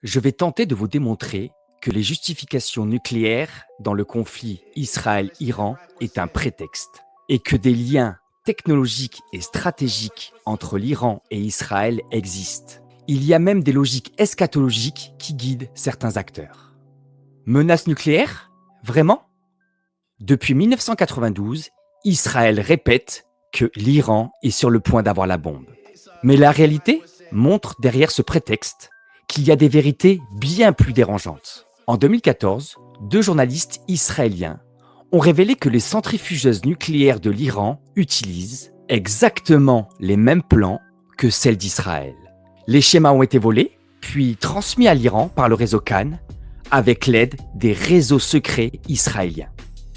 Je vais tenter de vous démontrer que les justifications nucléaires dans le conflit Israël-Iran est un prétexte et que des liens technologiques et stratégiques entre l'Iran et Israël existent. Il y a même des logiques eschatologiques qui guident certains acteurs. Menace nucléaire? Vraiment? Depuis 1992, Israël répète que l'Iran est sur le point d'avoir la bombe. Mais la réalité montre derrière ce prétexte qu'il y a des vérités bien plus dérangeantes. En 2014, deux journalistes israéliens ont révélé que les centrifugeuses nucléaires de l'Iran utilisent exactement les mêmes plans que celles d'Israël. Les schémas ont été volés, puis transmis à l'Iran par le réseau Cannes avec l'aide des réseaux secrets israéliens.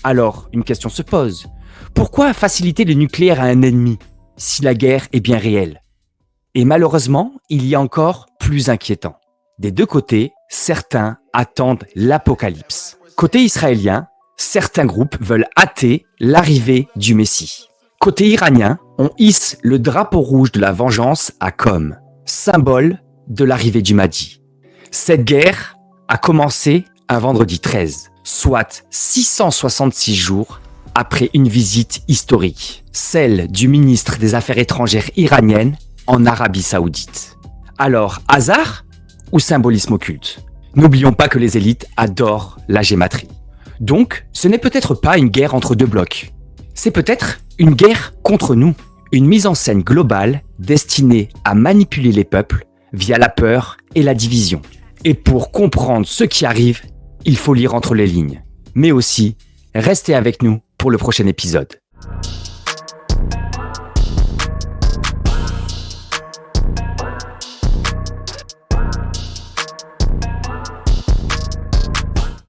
Alors, une question se pose. Pourquoi faciliter le nucléaire à un ennemi si la guerre est bien réelle? Et malheureusement, il y a encore plus inquiétant. Des deux côtés, certains attendent l'apocalypse. Côté israélien, certains groupes veulent hâter l'arrivée du Messie. Côté iranien, on hisse le drapeau rouge de la vengeance à Qom, symbole de l'arrivée du Mahdi. Cette guerre a commencé un vendredi 13, soit 666 jours après une visite historique, celle du ministre des Affaires étrangères iranienne en Arabie Saoudite. Alors, hasard ou symbolisme occulte? N'oublions pas que les élites adorent la gématrie. Donc, ce n'est peut-être pas une guerre entre deux blocs. C'est peut-être une guerre contre nous. Une mise en scène globale destinée à manipuler les peuples via la peur et la division. Et pour comprendre ce qui arrive, il faut lire entre les lignes. Mais aussi, restez avec nous pour le prochain épisode.